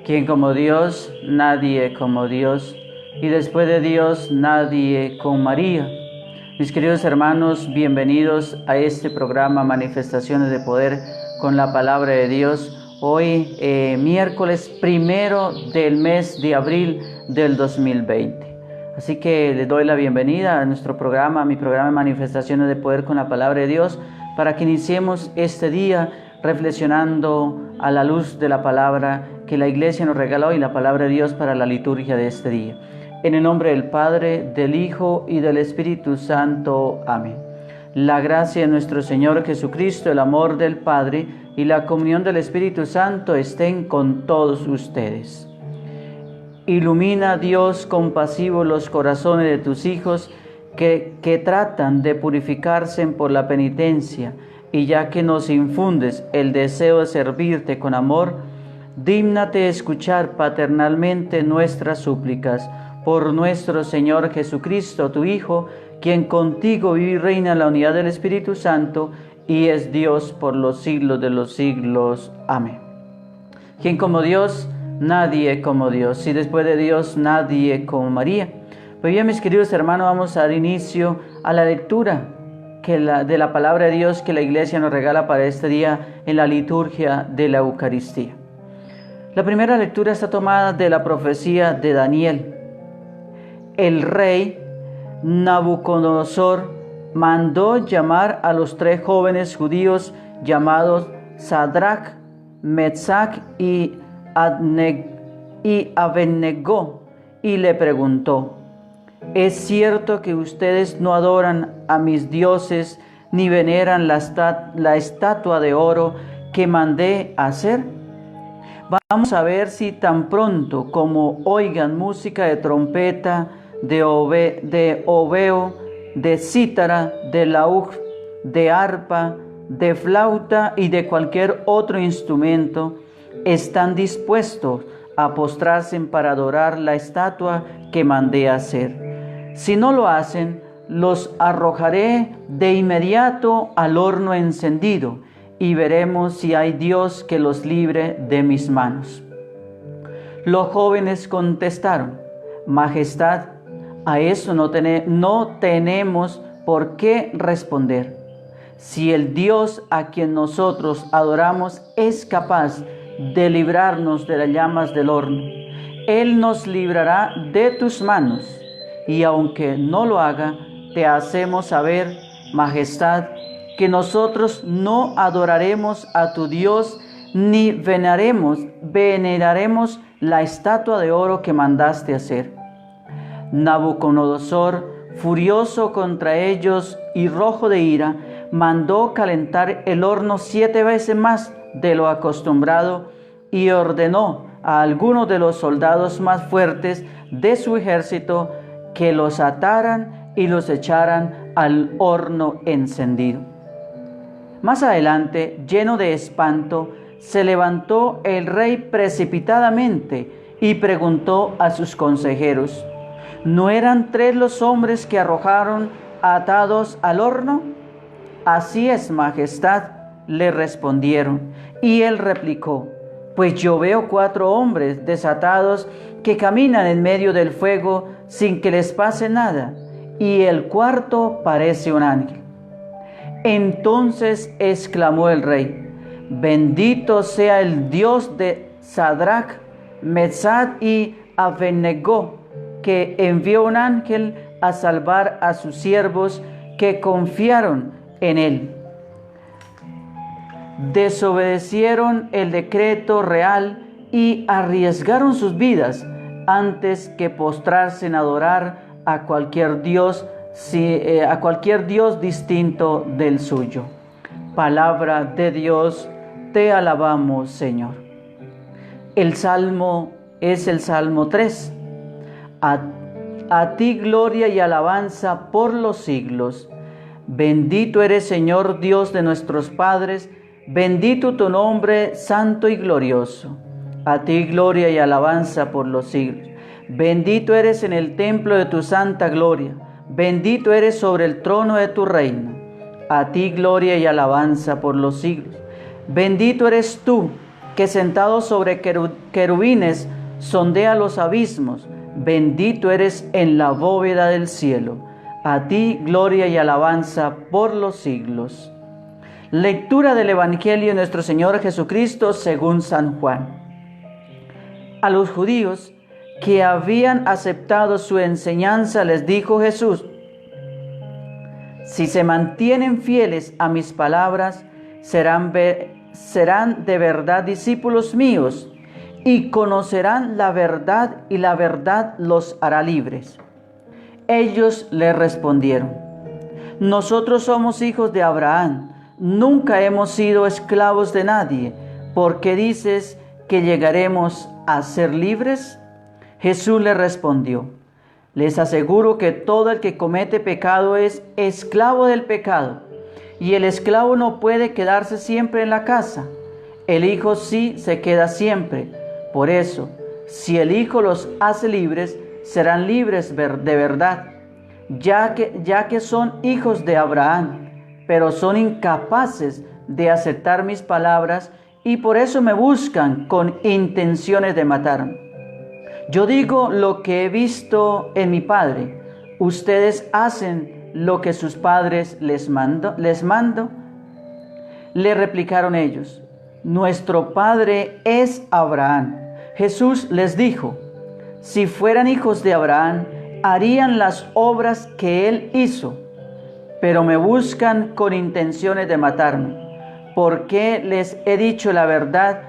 ¿Quién como Dios? Nadie como Dios. Y después de Dios, nadie con María. Mis queridos hermanos, bienvenidos a este programa Manifestaciones de Poder con la Palabra de Dios. Hoy, miércoles 1 del mes de abril del 2020. Así que les doy la bienvenida a nuestro programa, a mi programa Manifestaciones de Poder con la Palabra de Dios, para que iniciemos este día reflexionando a la luz de la palabra que la Iglesia nos regaló y la palabra de Dios para la liturgia de este día. En el nombre del Padre, del Hijo y del Espíritu Santo. Amén. La gracia de nuestro Señor Jesucristo, el amor del Padre y la comunión del Espíritu Santo estén con todos ustedes. Ilumina, Dios compasivo, los corazones de tus hijos que tratan de purificarse por la penitencia, y ya que nos infundes el deseo de servirte con amor, dígnate escuchar paternalmente nuestras súplicas por nuestro Señor Jesucristo, tu Hijo, quien contigo vive y reina en la unidad del Espíritu Santo y es Dios por los siglos de los siglos. Amén. ¿Quién como Dios? Nadie como Dios. Y después de Dios, nadie como María. Pues bien, mis queridos hermanos, vamos a dar inicio a la lectura de la palabra de Dios que la Iglesia nos regala para este día en la liturgia de la Eucaristía. La primera lectura está tomada de la profecía de Daniel. El rey Nabucodonosor mandó llamar a los 3 jóvenes judíos llamados Sadrach, Mesach y Abednego y le preguntó: ¿es cierto que ustedes no adoran a mis dioses ni veneran la estatua de oro que mandé hacer? Vamos a ver si tan pronto como oigan música de trompeta, de obeo, de cítara, de laúd, de arpa, de flauta y de cualquier otro instrumento, están dispuestos a postrarse para adorar la estatua que mandé hacer. Si no lo hacen, los arrojaré de inmediato al horno encendido y veremos si hay Dios que los libre de mis manos. Los jóvenes contestaron: Majestad, a eso no tenemos por qué responder. Si el Dios a quien nosotros adoramos es capaz de librarnos de las llamas del horno, Él nos librará de tus manos. Y aunque no lo haga, te hacemos saber, Majestad, que nosotros no adoraremos a tu Dios ni veneraremos la estatua de oro que mandaste hacer. Nabucodonosor, furioso contra ellos y rojo de ira, mandó calentar el horno 7 veces más de lo acostumbrado y ordenó a algunos de los soldados más fuertes de su ejército que los ataran y los echaran al horno encendido. Más adelante, lleno de espanto, se levantó el rey precipitadamente y preguntó a sus consejeros: ¿no eran 3 los hombres que arrojaron atados al horno? Así es, Majestad, le respondieron. Y él replicó: pues yo veo 4 hombres desatados que caminan en medio del fuego sin que les pase nada, y el cuarto parece un ángel. Entonces exclamó el rey: bendito sea el Dios de Sadrach, Mesach y Abednego, que envió un ángel a salvar a sus siervos que confiaron en él. Desobedecieron el decreto real y arriesgaron sus vidas antes que postrarse en adorar a cualquier Dios distinto del suyo. Palabra de Dios, te alabamos, Señor. El salmo es el Salmo 3. A ti gloria y alabanza por los siglos. Bendito eres, Señor Dios de nuestros padres, bendito tu nombre, santo y glorioso. A ti gloria y alabanza por los siglos. Bendito eres en el templo de tu santa gloria. Bendito eres sobre el trono de tu reino. A ti gloria y alabanza por los siglos. Bendito eres tú, que sentado sobre querubines sondea los abismos. Bendito eres en la bóveda del cielo. A ti gloria y alabanza por los siglos. Lectura del Evangelio de nuestro Señor Jesucristo según San Juan. A los judíos que habían aceptado su enseñanza les dijo Jesús: si se mantienen fieles a mis palabras, serán de verdad discípulos míos y conocerán la verdad, y la verdad los hará libres. Ellos le respondieron: nosotros somos hijos de Abraham, nunca hemos sido esclavos de nadie. ¿Por qué dices que llegaremos a ser libres? Jesús le respondió: les aseguro que todo el que comete pecado es esclavo del pecado, y el esclavo no puede quedarse siempre en la casa. El Hijo sí se queda siempre. Por eso, si el Hijo los hace libres, serán libres de verdad, ya que son hijos de Abraham, pero son incapaces de aceptar mis palabras y por eso me buscan con intenciones de matarme. Yo digo lo que he visto en mi Padre. Ustedes hacen lo que sus padres les mando. Le replicaron ellos: nuestro padre es Abraham. Jesús les dijo: si fueran hijos de Abraham, harían las obras que él hizo, pero me buscan con intenciones de matarme, porque les he dicho la verdad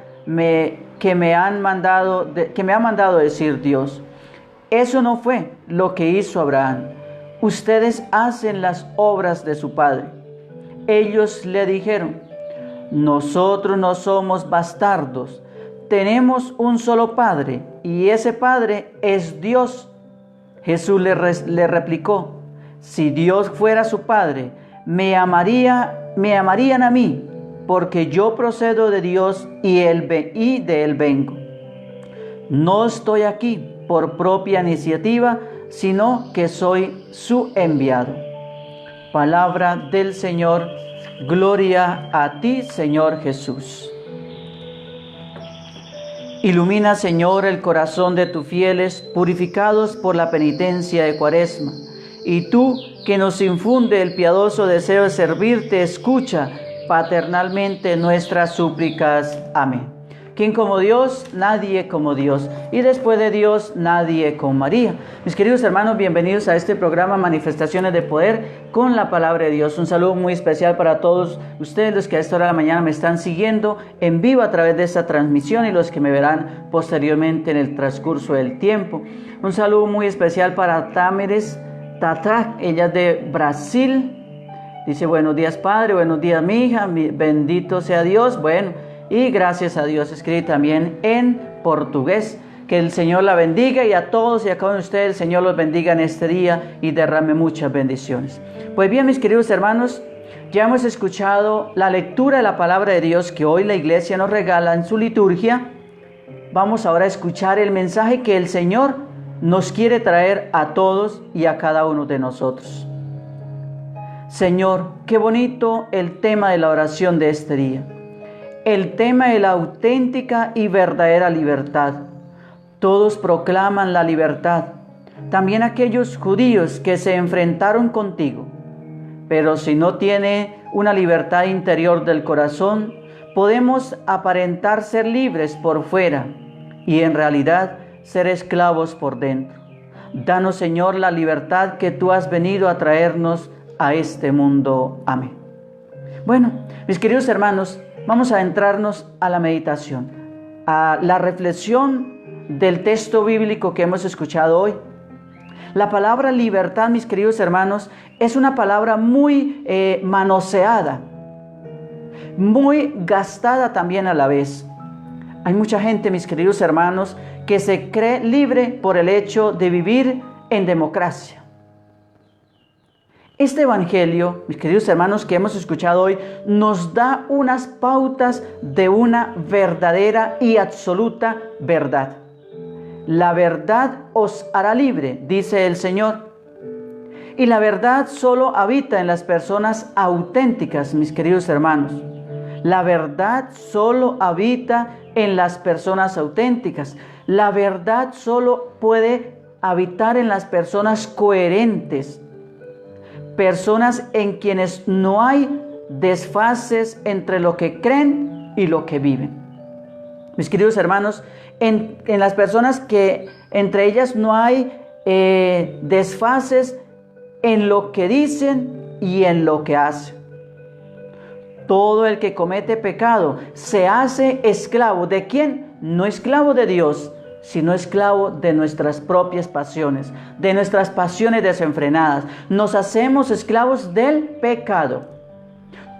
que me ha mandado decir Dios. Eso no fue lo que hizo Abraham. Ustedes hacen las obras de su padre. Ellos le dijeron: nosotros no somos bastardos, tenemos un solo padre, y ese padre es Dios. Jesús le replicó: si Dios fuera su padre, me amarían a mí, porque yo procedo de Dios y de él vengo. No estoy aquí por propia iniciativa, sino que soy su enviado. Palabra del Señor. Gloria a ti, Señor Jesús. Ilumina, Señor, el corazón de tus fieles, purificados por la penitencia de Cuaresma. Y tú, que nos infunde el piadoso deseo de servirte, escucha paternalmente nuestras súplicas. Amén. ¿Quién como Dios? Nadie como Dios. Y después de Dios, nadie como María. Mis queridos hermanos, bienvenidos a este programa Manifestaciones de Poder con la Palabra de Dios. Un saludo muy especial para todos ustedes, los que a esta hora de la mañana me están siguiendo en vivo a través de esta transmisión y los que me verán posteriormente en el transcurso del tiempo. Un saludo muy especial para Támeres Tatra, ella es de Brasil. Dice: buenos días, Padre, buenos días, mi hija, bendito sea Dios. Bueno, y gracias a Dios. Escribe también en portugués. Que el Señor la bendiga, y a todos y a cada uno de ustedes el Señor los bendiga en este día y derrame muchas bendiciones. Pues bien, mis queridos hermanos, ya hemos escuchado la lectura de la palabra de Dios que hoy la iglesia nos regala en su liturgia. Vamos ahora a escuchar el mensaje que el Señor nos quiere traer a todos y a cada uno de nosotros. Señor, qué bonito el tema de la oración de este día. El tema de la auténtica y verdadera libertad. Todos proclaman la libertad, también aquellos judíos que se enfrentaron contigo. Pero si no tiene una libertad interior del corazón, podemos aparentar ser libres por fuera y en realidad ser esclavos por dentro. Danos, Señor, la libertad que tú has venido a traernos a este mundo. Amén. Bueno, mis queridos hermanos, vamos a adentrarnos a la meditación, a la reflexión del texto bíblico que hemos escuchado hoy. La palabra libertad, mis queridos hermanos, es una palabra muy manoseada, muy gastada también a la vez. Hay mucha gente, mis queridos hermanos, que se cree libre por el hecho de vivir en democracia. Este evangelio, mis queridos hermanos, que hemos escuchado hoy, nos da unas pautas de una verdadera y absoluta verdad. La verdad os hará libre, dice el Señor. Y la verdad solo habita en las personas auténticas, mis queridos hermanos. La verdad solo habita en las personas auténticas. La verdad solo puede habitar en las personas coherentes, personas en quienes no hay desfases entre lo que creen y lo que viven. Mis queridos hermanos, en las personas que entre ellas no hay desfases en lo que dicen y en lo que hacen. Todo el que comete pecado se hace esclavo. ¿De quién? No esclavo de Dios, sino esclavo de nuestras propias pasiones, de nuestras pasiones desenfrenadas. Nos hacemos esclavos del pecado.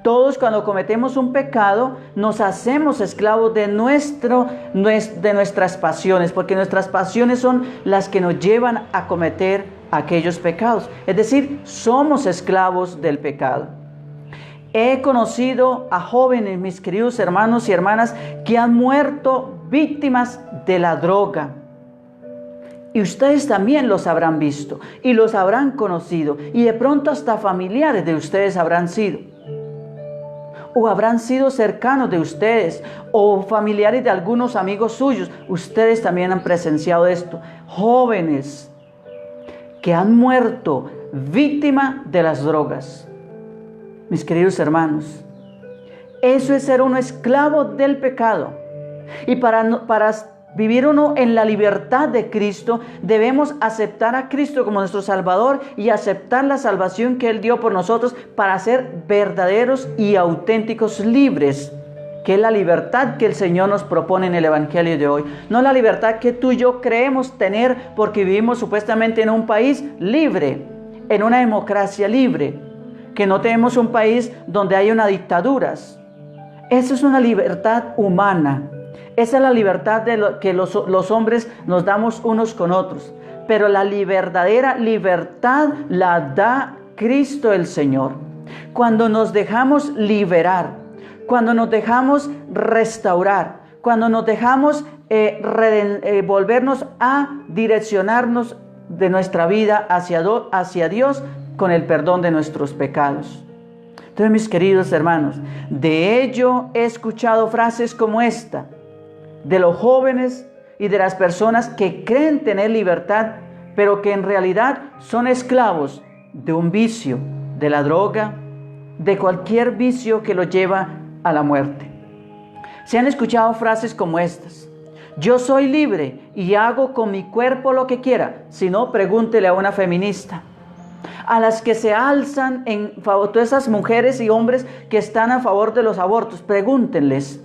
Todos cuando cometemos un pecado nos hacemos esclavos de nuestras pasiones, porque nuestras pasiones son las que nos llevan a cometer aquellos pecados. Es decir, somos esclavos del pecado. He conocido a jóvenes, mis queridos hermanos y hermanas, que han muerto víctimas de la droga. Y ustedes también los habrán visto y los habrán conocido, y de pronto hasta familiares de ustedes habrán sido, o habrán sido cercanos de ustedes, o familiares de algunos amigos suyos. Ustedes también han presenciado esto. Jóvenes que han muerto víctima de las drogas. Mis queridos hermanos, eso es ser uno esclavo del pecado. Y para vivir uno en la libertad de Cristo, debemos aceptar a Cristo como nuestro Salvador y aceptar la salvación que Él dio por nosotros para ser verdaderos y auténticos libres, que es la libertad que el Señor nos propone en el Evangelio de hoy. No la libertad que tú y yo creemos tener porque vivimos supuestamente en un país libre, en una democracia libre, que no tenemos un país donde hay una dictaduras. Esa es una libertad humana. Esa es la libertad que los hombres nos damos unos con otros. Pero la verdadera libertad la da Cristo el Señor. Cuando nos dejamos liberar, cuando nos dejamos restaurar, cuando nos dejamos volvernos a direccionarnos de nuestra vida hacia Dios con el perdón de nuestros pecados. Entonces, mis queridos hermanos, de ello he escuchado frases como esta, de los jóvenes y de las personas que creen tener libertad, pero que en realidad son esclavos de un vicio, de la droga, de cualquier vicio que los lleva a la muerte. Se han escuchado frases como estas: yo soy libre y hago con mi cuerpo lo que quiera. Si no, pregúntele a una feminista. A las que se alzan en favor, todas esas mujeres y hombres que están a favor de los abortos, pregúntenles.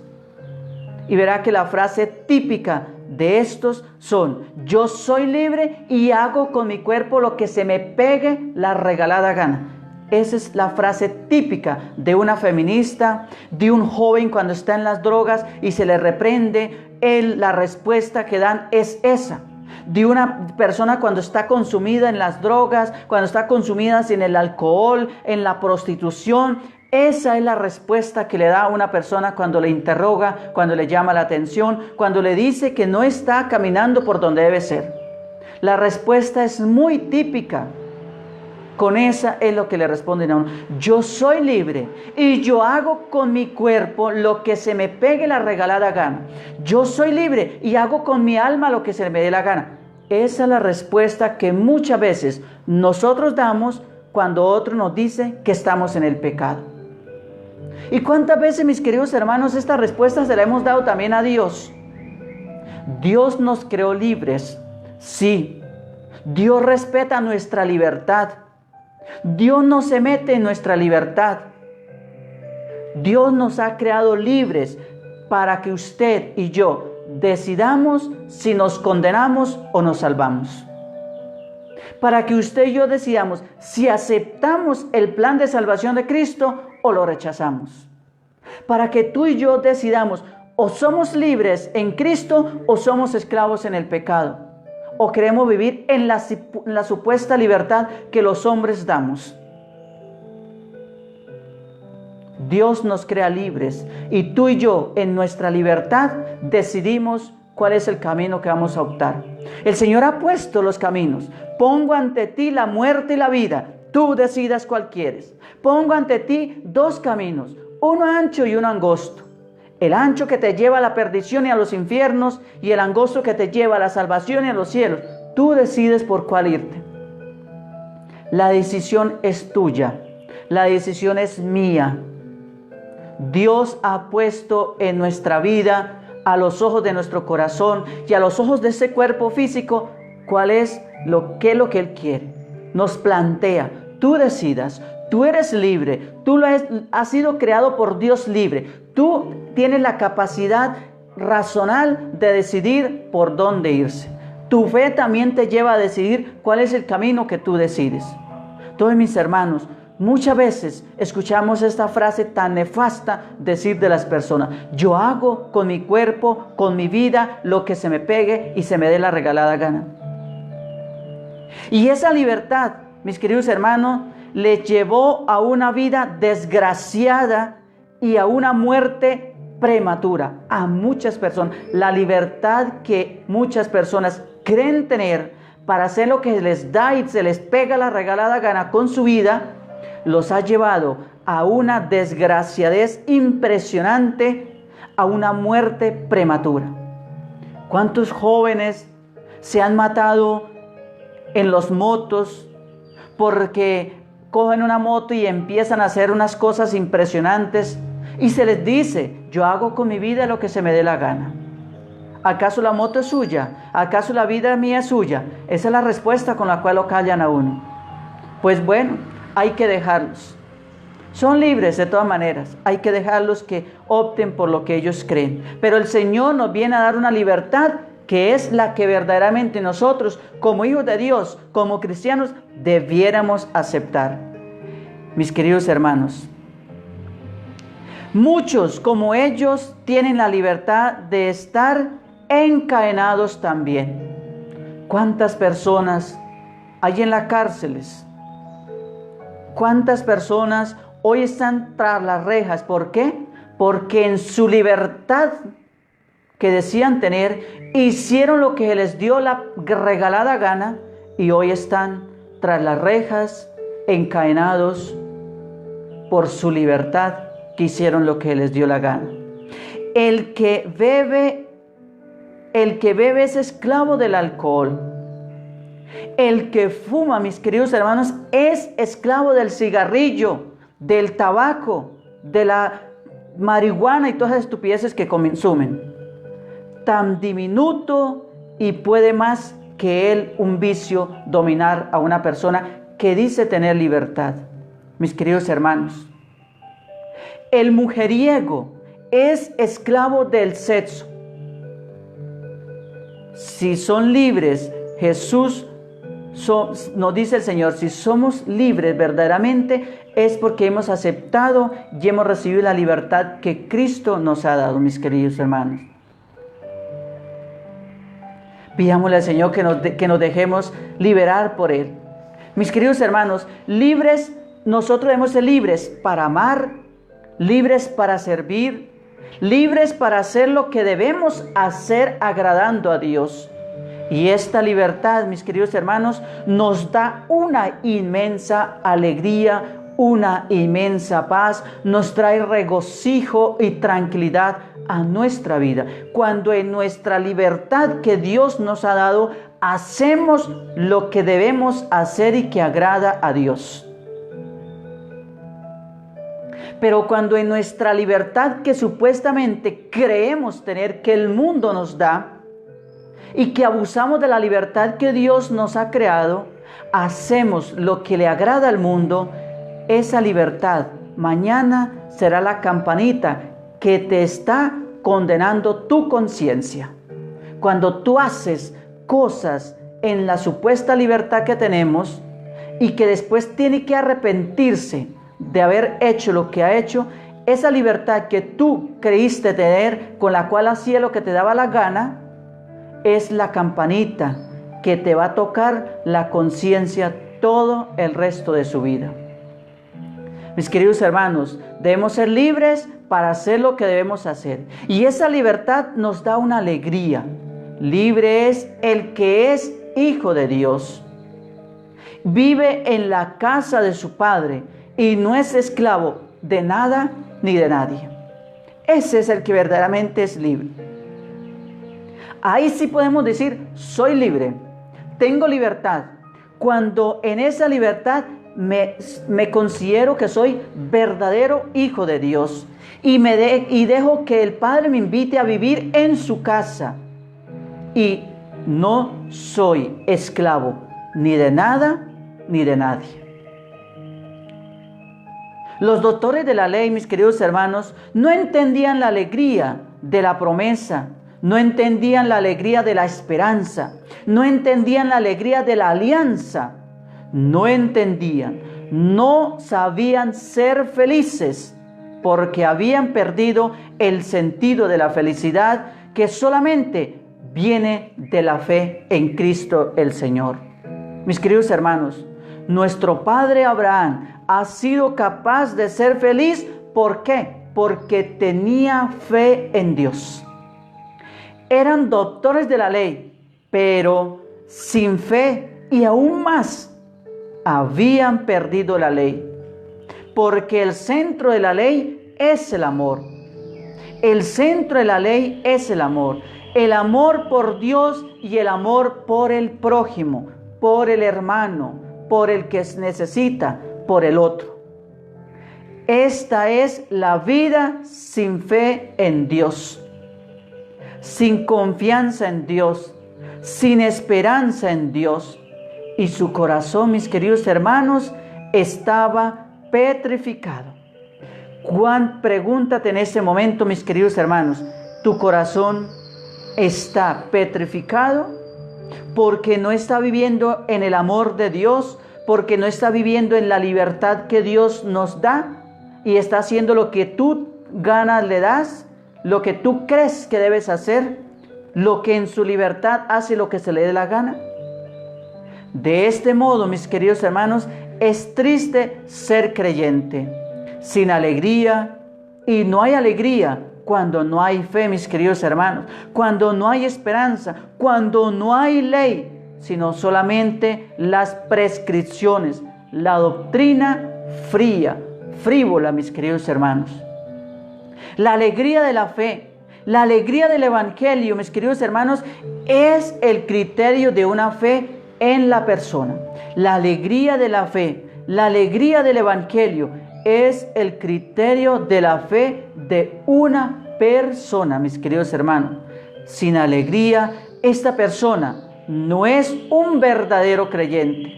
Y verá que la frase típica de estos son: yo soy libre y hago con mi cuerpo lo que se me pegue la regalada gana. Esa es la frase típica de una feminista, de un joven cuando está en las drogas y se le reprende. La respuesta que dan es esa. De una persona cuando está consumida en las drogas, cuando está consumida en el alcohol, en la prostitución. Esa es la respuesta que le da a una persona cuando le interroga, cuando le llama la atención, cuando le dice que no está caminando por donde debe ser. La respuesta es muy típica. Con esa es lo que le responden a uno: yo soy libre y yo hago con mi cuerpo lo que se me pegue la regalada gana. Yo soy libre y hago con mi alma lo que se me dé la gana. Esa es la respuesta que muchas veces nosotros damos cuando otro nos dice que estamos en el pecado. ¿Y cuántas veces, mis queridos hermanos, esta respuesta se la hemos dado también a Dios? Dios nos creó libres, sí. Dios respeta nuestra libertad. Dios no se mete en nuestra libertad. Dios nos ha creado libres para que usted y yo decidamos si nos condenamos o nos salvamos. Para que usted y yo decidamos si aceptamos el plan de salvación de Cristo o lo rechazamos. Para que tú y yo decidamos: o somos libres en Cristo o somos esclavos en el pecado. O queremos vivir en la supuesta libertad que los hombres damos. Dios nos crea libres y tú y yo en nuestra libertad decidimos cuál es el camino que vamos a optar. El Señor ha puesto los caminos. Pongo ante ti la muerte y la vida. Tú decidas cuál quieres. Pongo ante ti dos caminos, uno ancho y uno angosto. El ancho que te lleva a la perdición y a los infiernos, y el angosto que te lleva a la salvación y a los cielos. Tú decides por cuál irte. La decisión es tuya. La decisión es mía. Dios ha puesto en nuestra vida, a los ojos de nuestro corazón y a los ojos de ese cuerpo físico, cuál es lo que Él quiere. Nos plantea, tú decidas, tú eres libre, tú has sido creado por Dios libre. Tú tienes la capacidad racional de decidir por dónde irse. Tu fe también te lleva a decidir cuál es el camino que tú decides. Todos mis hermanos, muchas veces escuchamos esta frase tan nefasta decir de las personas: yo hago con mi cuerpo, con mi vida, lo que se me pegue y se me dé la regalada gana. Y esa libertad, mis queridos hermanos, le llevó a una vida desgraciada y a una muerte prematura a muchas personas. La libertad que muchas personas creen tener para hacer lo que les da y se les pega la regalada gana con su vida, los ha llevado a una desgraciadez impresionante, a una muerte prematura. ¿Cuántos jóvenes se han matado en los motos porque cogen una moto y empiezan a hacer unas cosas impresionantes y se les dice: yo hago con mi vida lo que se me dé la gana? ¿Acaso la moto es suya? ¿Acaso la vida mía es suya? Esa es la respuesta con la cual lo callan a uno. Pues bueno, hay que dejarlos. Son libres de todas maneras. Hay que dejarlos que opten por lo que ellos creen. Pero el Señor nos viene a dar una libertad que es la que verdaderamente nosotros, como hijos de Dios, como cristianos, debiéramos aceptar. Mis queridos hermanos, muchos como ellos tienen la libertad de estar encadenados también. ¿Cuántas personas hay en las cárceles? ¿Cuántas personas hoy están tras las rejas? ¿Por qué? Porque en su libertad que decían tener, hicieron lo que les dio la regalada gana y hoy están tras las rejas, encadenados por su libertad, que hicieron lo que les dio la gana. El que bebe es esclavo del alcohol. El que fuma, mis queridos hermanos, es esclavo del cigarrillo, del tabaco, de la marihuana y todas las estupideces que consumen. Tan diminuto y puede más que él, un vicio, dominar a una persona que dice tener libertad. Mis queridos hermanos, el mujeriego es esclavo del sexo. Si son libres, Jesús nos dice el Señor, si somos libres verdaderamente, es porque hemos aceptado y hemos recibido la libertad que Cristo nos ha dado, mis queridos hermanos. Pidámosle al Señor que nos dejemos liberar por Él. Mis queridos hermanos, libres, nosotros debemos ser libres para amar, libres para servir, libres para hacer lo que debemos hacer agradando a Dios. Y esta libertad, mis queridos hermanos, nos da una inmensa alegría, una inmensa paz, nos trae regocijo y tranquilidad a nuestra vida. Cuando en nuestra libertad que Dios nos ha dado, hacemos lo que debemos hacer y que agrada a Dios. Pero cuando en nuestra libertad que supuestamente creemos tener, que el mundo nos da, y que abusamos de la libertad que Dios nos ha creado, hacemos lo que le agrada al mundo, esa libertad mañana será la campanita que te está condenando tu conciencia. Cuando tú haces cosas en la supuesta libertad que tenemos y que después tiene que arrepentirse de haber hecho lo que ha hecho, esa libertad que tú creíste tener, con la cual hacía lo que te daba la gana, es la campanita que te va a tocar la conciencia todo el resto de su vida. Mis queridos hermanos, debemos ser libres para hacer lo que debemos hacer. Y esa libertad nos da una alegría. Libre es el que es hijo de Dios. Vive en la casa de su Padre y no es esclavo de nada ni de nadie. ese es el que verdaderamente es libre. Ahí sí podemos decir, soy libre, tengo libertad. Cuando en esa libertad me considero que soy verdadero hijo de Dios y dejo que el Padre me invite a vivir en su casa y no soy esclavo ni de nada ni de nadie. Los doctores de la ley, mis queridos hermanos, no entendían la alegría de la promesa, no entendían la alegría de la esperanza, no entendían la alegría de la alianza, no entendían, no sabían ser felices porque habían perdido el sentido de la felicidad que solamente viene de la fe en Cristo el Señor. Mis queridos hermanos, nuestro padre Abraham ha sido capaz de ser feliz. ¿Por qué? Porque tenía fe en Dios. Eran doctores de la ley, pero sin fe y aún más habían perdido la ley. Porque el centro de la ley es el amor. El centro de la ley es el amor. El amor por Dios y el amor por el prójimo, por el hermano, por el que necesita, por el otro. Esta es la vida sin fe en Dios, sin confianza en Dios, sin esperanza en Dios. Y su corazón, mis queridos hermanos, estaba petrificado. Pregúntate en este momento, mis queridos hermanos, ¿tu corazón está petrificado? Porque no está viviendo en el amor de Dios, porque no está viviendo en la libertad que Dios nos da y está haciendo lo que tú ganas le das, lo que tú crees que debes hacer, lo que en su libertad hace lo que se le dé la gana. De este modo, mis queridos hermanos, es triste ser creyente, sin alegría, y no hay alegría cuando no hay fe, mis queridos hermanos, cuando no hay esperanza, cuando no hay ley, sino solamente las prescripciones, la doctrina fría, frívola, mis queridos hermanos. La alegría de la fe, la alegría del Evangelio, mis queridos hermanos, es el criterio de una fe en la persona. La alegría de la fe, la alegría del Evangelio es el criterio de la fe de una persona, mis queridos hermanos. Sin alegría, esta persona no es un verdadero creyente.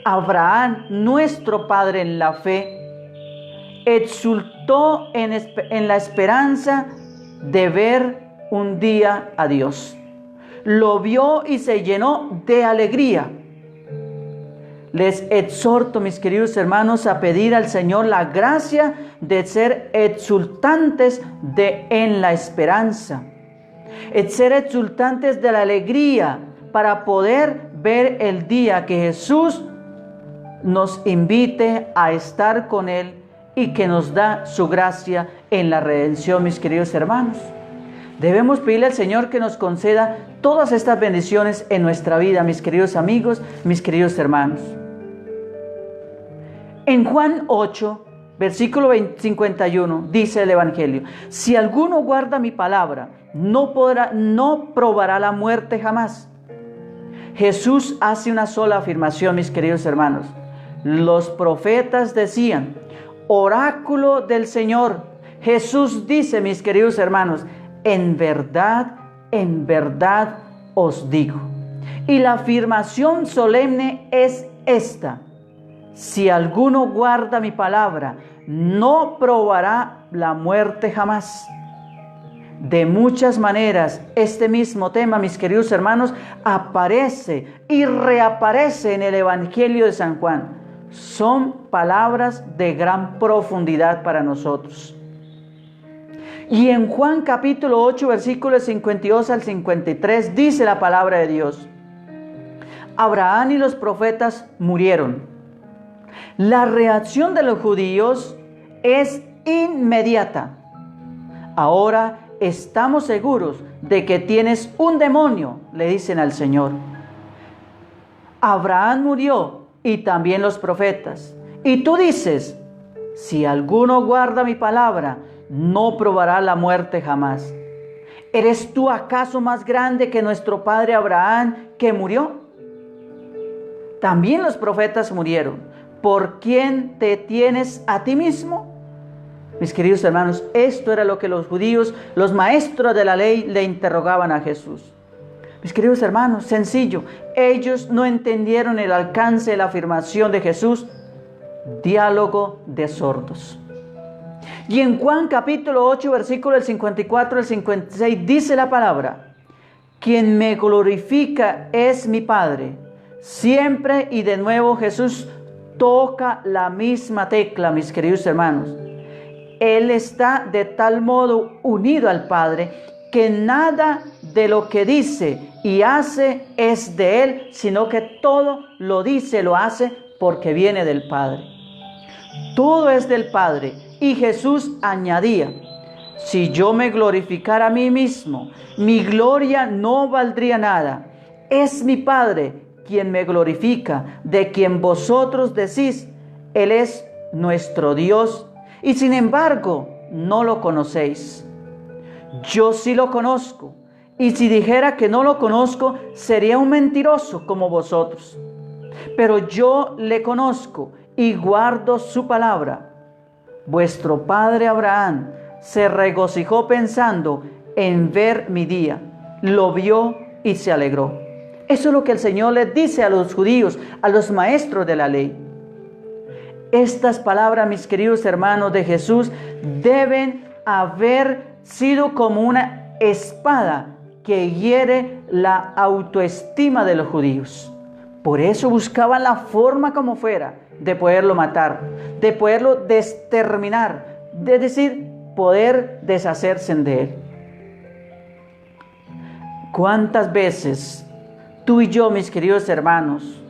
Abraham, nuestro padre en la fe, exultó en la esperanza de ver un día a Dios. Lo vio y se llenó de alegría. Les exhorto, mis queridos hermanos, a pedir al Señor la gracia de ser exultantes en la esperanza, ser exultantes de la alegría, para poder ver el día que Jesús nos invite a estar con Él y que nos da su gracia en la redención, mis queridos hermanos. Debemos pedirle al Señor que nos conceda todas estas bendiciones en nuestra vida, mis queridos amigos, mis queridos hermanos. En Juan 8, versículo 51, dice el Evangelio: si alguno guarda mi palabra, no probará la muerte jamás. Jesús hace una sola afirmación, mis queridos hermanos. Los profetas decían, oráculo del Señor. Jesús dice, mis queridos hermanos, en verdad os digo. Y la afirmación solemne es esta: si alguno guarda mi palabra, no probará la muerte jamás. De muchas maneras, este mismo tema, mis queridos hermanos, aparece y reaparece en el Evangelio de San Juan. Son palabras de gran profundidad para nosotros. Y en Juan capítulo 8, versículos 52 al 53, dice la palabra de Dios: Abraham y los profetas murieron. La reacción de los judíos es inmediata. Ahora estamos seguros de que tienes un demonio, le dicen al Señor. Abraham murió y también los profetas. Y tú dices, si alguno guarda mi palabra, no probará la muerte jamás. ¿Eres tú acaso más grande que nuestro padre Abraham, que murió? También los profetas murieron. ¿Por quién te tienes a ti mismo? Mis queridos hermanos, esto era lo que los judíos, los maestros de la ley, le interrogaban a Jesús. Mis queridos hermanos, sencillo, ellos no entendieron el alcance de la afirmación de Jesús. Diálogo de sordos. Y en Juan capítulo 8, versículo del 54 al 56, dice la palabra: quien me glorifica es mi Padre. Siempre y de nuevo Jesús toca la misma tecla, mis queridos hermanos. Él está de tal modo unido al Padre que nada de lo que dice y hace es de Él, sino que todo lo dice, lo hace porque viene del Padre. Todo es del Padre. Y Jesús añadía: si yo me glorificara a mí mismo, mi gloria no valdría nada. Es mi Padre quien me glorifica, de quien vosotros decís, Él es nuestro Dios, y sin embargo no lo conocéis. Yo sí lo conozco, y si dijera que no lo conozco, sería un mentiroso como vosotros. Pero yo le conozco y guardo su palabra. Vuestro padre Abraham se regocijó pensando en ver mi día. Lo vio y se alegró. Eso es lo que el Señor les dice a los judíos, a los maestros de la ley. Estas palabras, mis queridos hermanos, de Jesús deben haber sido como una espada que hiere la autoestima de los judíos. Por eso buscaban la forma como fuera de poderlo matar, de poderlo desterminar, es decir, poder deshacerse de él. ¿Cuántas veces tú y yo, mis queridos hermanos,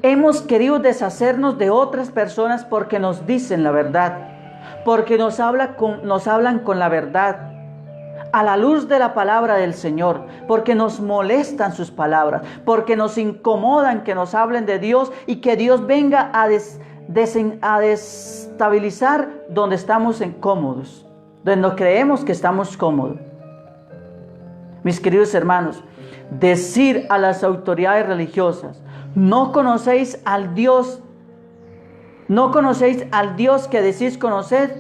hemos querido deshacernos de otras personas porque nos dicen la verdad, porque nos hablan con la verdad, a la luz de la palabra del Señor, porque nos molestan sus palabras, porque nos incomodan que nos hablen de Dios y que Dios venga a destabilizar donde estamos incómodos, donde no creemos que estamos cómodos? Mis queridos hermanos, decir a las autoridades religiosas: no conocéis al Dios que decís conocer,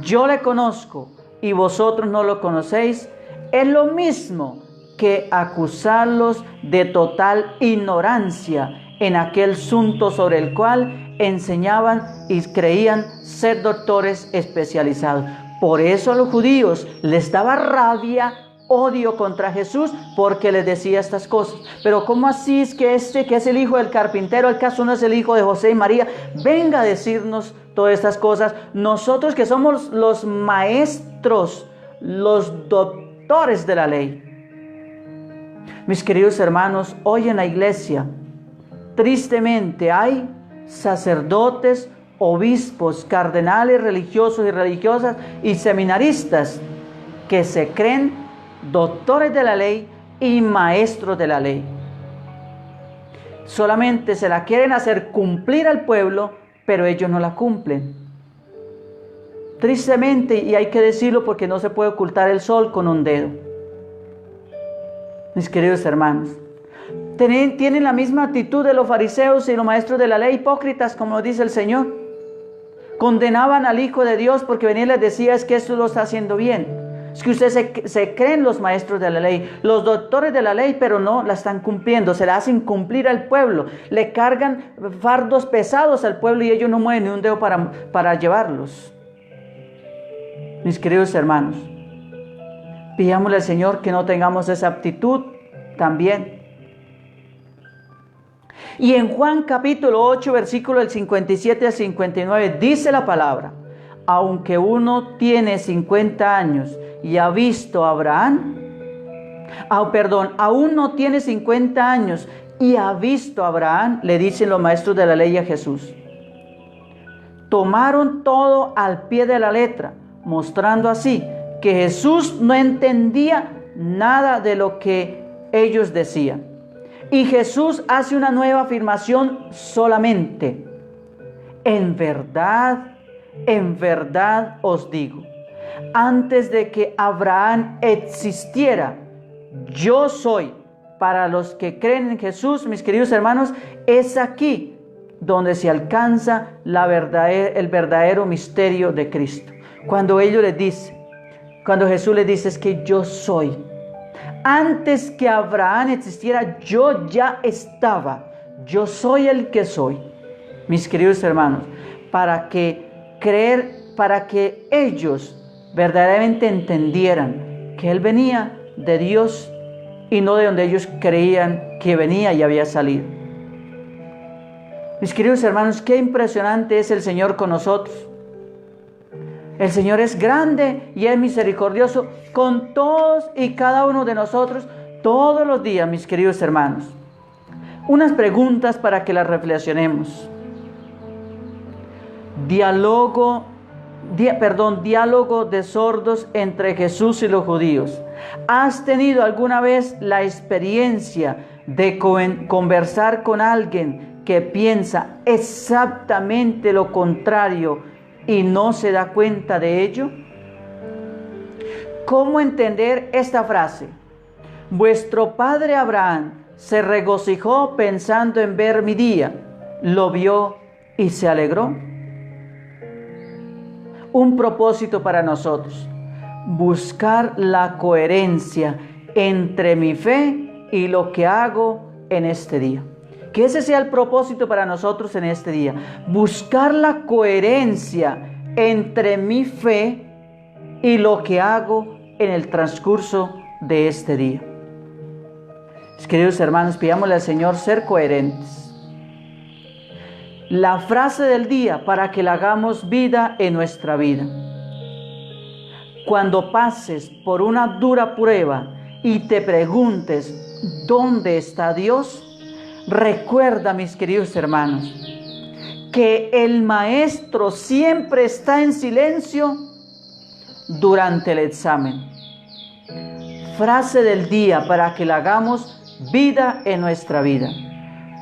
yo le conozco y vosotros no lo conocéis, es lo mismo que acusarlos de total ignorancia en aquel asunto sobre el cual enseñaban y creían ser doctores especializados. Por eso a los judíos les daba rabia, odio contra Jesús, porque les decía estas cosas. Pero ¿cómo así es que que es el hijo del carpintero, acaso no es el hijo de José y María, venga a decirnos todas estas cosas? Nosotros que somos los maestros, los doctores de la ley. Mis queridos hermanos, hoy en la iglesia, tristemente hay sacerdotes, obispos, cardenales religiosos y religiosas y seminaristas que se creen doctores de la ley y maestros de la ley. Solamente se la quieren hacer cumplir al pueblo, pero ellos no la cumplen. Tristemente, y hay que decirlo porque no se puede ocultar el sol con un dedo. Mis queridos hermanos, tienen la misma actitud de los fariseos y los maestros de la ley, hipócritas, como dice el Señor. Condenaban al Hijo de Dios porque venía y les decía: es que esto lo está haciendo bien. Es que ustedes se creen los maestros de la ley, los doctores de la ley, pero no la están cumpliendo, se la hacen cumplir al pueblo, le cargan fardos pesados al pueblo y ellos no mueven ni un dedo para llevarlos. Mis queridos hermanos, pidámosle al Señor que no tengamos esa aptitud también. Y en Juan capítulo 8, versículo del 57 al 59, dice la palabra: aunque uno tiene 50 años y ha visto a Abraham, aún no tiene 50 años y ha visto a Abraham, le dicen los maestros de la ley a Jesús. Tomaron todo al pie de la letra, mostrando así que Jesús no entendía nada de lo que ellos decían. Y Jesús hace una nueva afirmación solamente: en verdad os digo, Antes de que Abraham existiera, yo soy. Para los que creen en Jesús, mis queridos hermanos, es aquí donde se alcanza el verdadero misterio de Cristo. Cuando Jesús les dice, es que yo soy. Antes que Abraham existiera, yo ya estaba. Yo soy el que soy. Mis queridos hermanos, para que ellos verdaderamente entendieran que Él venía de Dios y no de donde ellos creían que venía y había salido. Mis queridos hermanos, qué impresionante es el Señor con nosotros. El Señor es grande y es misericordioso con todos y cada uno de nosotros todos los días, mis queridos hermanos. Unas preguntas para que las reflexionemos. Diálogo de sordos entre Jesús y los judíos. ¿Has tenido alguna vez la experiencia de conversar con alguien que piensa exactamente lo contrario y no se da cuenta de ello? ¿Cómo entender esta frase? Vuestro padre Abraham se regocijó pensando en ver mi día, lo vio y se alegró. Un propósito para nosotros: buscar la coherencia entre mi fe y lo que hago en este día. Que ese sea el propósito para nosotros en este día. Buscar la coherencia entre mi fe y lo que hago en el transcurso de este día. Mis queridos hermanos, pidámosle al Señor ser coherentes. La frase del día para que la hagamos vida en nuestra vida. Cuando pases por una dura prueba y te preguntes ¿dónde está Dios? Recuerda, mis queridos hermanos, que el Maestro siempre está en silencio durante el examen. Frase del día para que la hagamos vida en nuestra vida.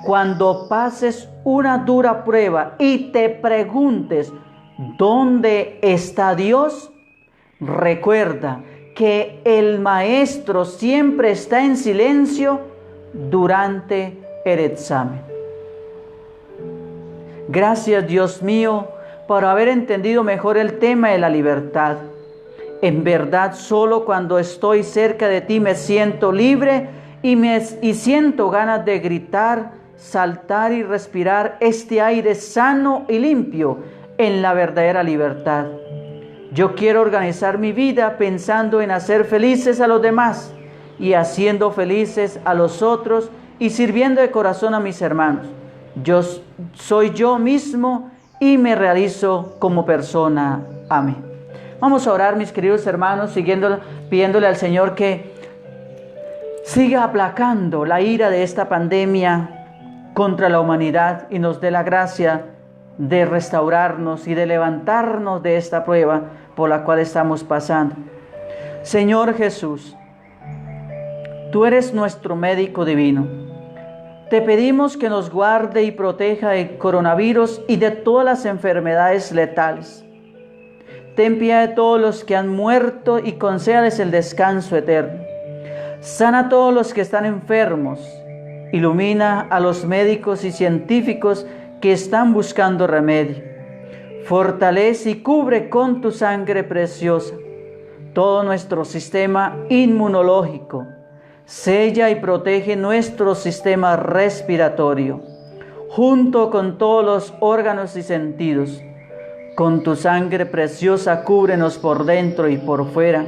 Cuando pases una dura prueba y te preguntes ¿dónde está Dios? Recuerda que el Maestro siempre está en silencio durante el examen. Gracias, Dios mío, por haber entendido mejor el tema de la libertad. En verdad, solo cuando estoy cerca de ti me siento libre y siento ganas de gritar, saltar y respirar este aire sano y limpio en la verdadera libertad. Yo quiero organizar mi vida pensando en hacer felices a los demás y haciendo felices a los otros y sirviendo de corazón a mis hermanos. Yo soy yo mismo y me realizo como persona. Amén. Vamos a orar, mis queridos hermanos, pidiéndole al Señor que siga aplacando la ira de esta pandemia contra la humanidad y nos dé la gracia de restaurarnos y de levantarnos de esta prueba por la cual estamos pasando. Señor Jesús, tú eres nuestro médico divino. Te pedimos que nos guarde y proteja del coronavirus y de todas las enfermedades letales. Ten piedad de todos los que han muerto y concédales el descanso eterno. Sana a todos los que están enfermos. Ilumina a los médicos y científicos que están buscando remedio. Fortalece y cubre con tu sangre preciosa todo nuestro sistema inmunológico. Sella y protege nuestro sistema respiratorio, junto con todos los órganos y sentidos. Con tu sangre preciosa cúbrenos por dentro y por fuera.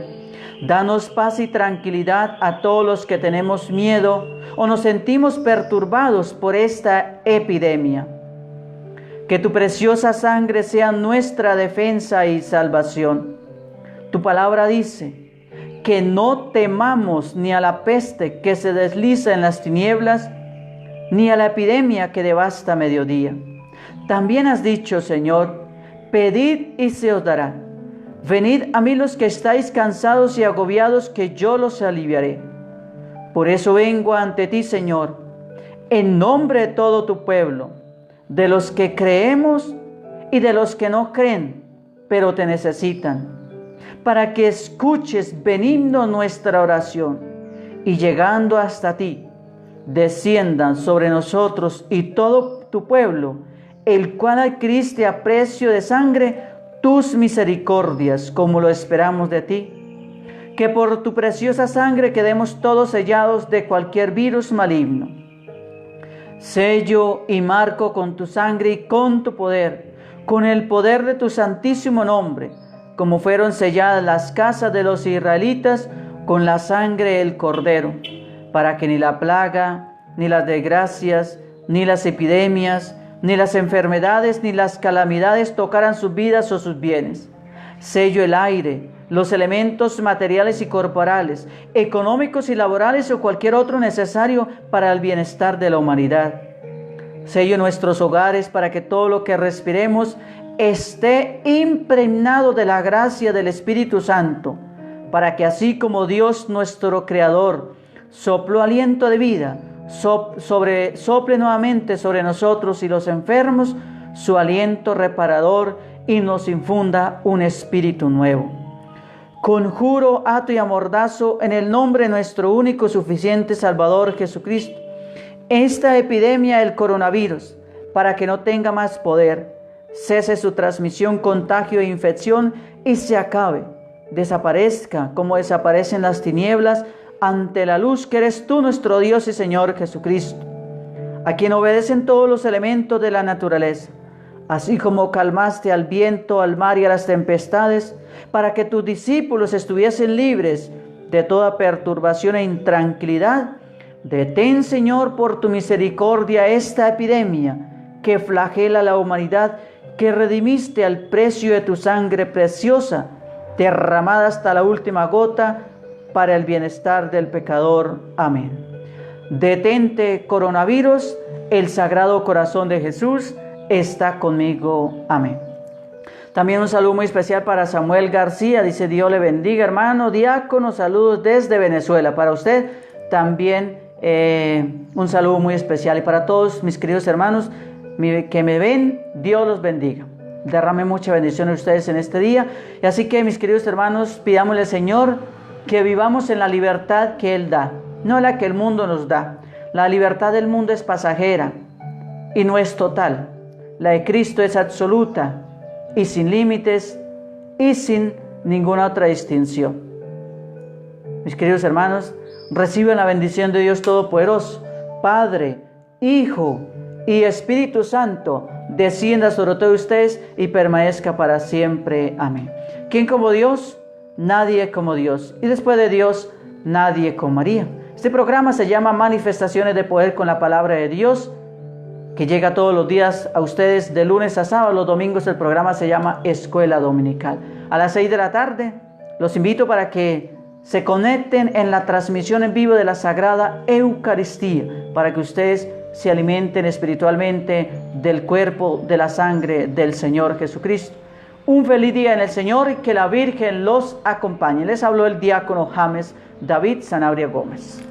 Danos paz y tranquilidad a todos los que tenemos miedo o nos sentimos perturbados por esta epidemia. Que tu preciosa sangre sea nuestra defensa y salvación. Tu palabra dice que no temamos ni a la peste que se desliza en las tinieblas, ni a la epidemia que devasta a mediodía. También has dicho, Señor, pedid y se os dará. Venid a mí los que estáis cansados y agobiados, que yo los aliviaré. Por eso vengo ante ti, Señor, en nombre de todo tu pueblo, de los que creemos y de los que no creen, pero te necesitan. para que escuches benigno nuestra oración y llegando hasta ti, desciendan sobre nosotros y todo tu pueblo, el cual adquiriste a precio de sangre tus misericordias, como lo esperamos de ti. Que por tu preciosa sangre quedemos todos sellados de cualquier virus maligno. Sello y marco con tu sangre y con tu poder, con el poder de tu santísimo nombre, como fueron selladas las casas de los israelitas con la sangre del Cordero, para que ni la plaga, ni las desgracias, ni las epidemias, ni las enfermedades, ni las calamidades tocaran sus vidas o sus bienes. Sello el aire, los elementos materiales y corporales, económicos y laborales o cualquier otro necesario para el bienestar de la humanidad. Sello nuestros hogares para que todo lo que respiremos esté impregnado de la gracia del Espíritu Santo, para que así como Dios nuestro Creador sopló aliento de vida, sople nuevamente sobre nosotros y los enfermos su aliento reparador y nos infunda un espíritu nuevo. Conjuro, ato y amordazo en el nombre de nuestro único y suficiente Salvador Jesucristo esta epidemia del coronavirus, para que no tenga más poder, cese su transmisión, contagio e infección y se acabe, desaparezca como desaparecen las tinieblas ante la luz que eres tú, nuestro Dios y Señor Jesucristo, a quien obedecen todos los elementos de la naturaleza, así como calmaste al viento, al mar y a las tempestades, para que tus discípulos estuviesen libres de toda perturbación e intranquilidad. Detén, Señor, por tu misericordia esta epidemia que flagela a la humanidad, que redimiste al precio de tu sangre preciosa, derramada hasta la última gota, para el bienestar del pecador. Amén. Detente, coronavirus, el Sagrado Corazón de Jesús está conmigo. Amén. También un saludo muy especial para Samuel García. Dice: Dios le bendiga, hermano diácono. Saludos desde Venezuela. Para usted también un saludo muy especial. Y para todos mis queridos hermanos que me ven, Dios los bendiga. Derrame mucha bendición a ustedes en este día. Y así que, mis queridos hermanos, pidámosle al Señor que vivamos en la libertad que Él da, no la que el mundo nos da. La libertad del mundo es pasajera y no es total. La de Cristo es absoluta y sin límites y sin ninguna otra distinción. Mis queridos hermanos, reciban la bendición de Dios Todopoderoso, Padre, Hijo y Espíritu Santo, descienda sobre todos ustedes y permanezca para siempre. Amén. ¿Quién como Dios? Nadie como Dios. Y después de Dios, nadie como María. Este programa se llama Manifestaciones de Poder con la Palabra de Dios, que llega todos los días a ustedes de lunes a sábado. Los domingos el programa se llama Escuela Dominical. A las 6 de la tarde los invito para que se conecten en la transmisión en vivo de la Sagrada Eucaristía, para que ustedes se alimenten espiritualmente del cuerpo, de la sangre del Señor Jesucristo. Un feliz día en el Señor y que la Virgen los acompañe. Les habló el diácono James David Sanabria Gómez.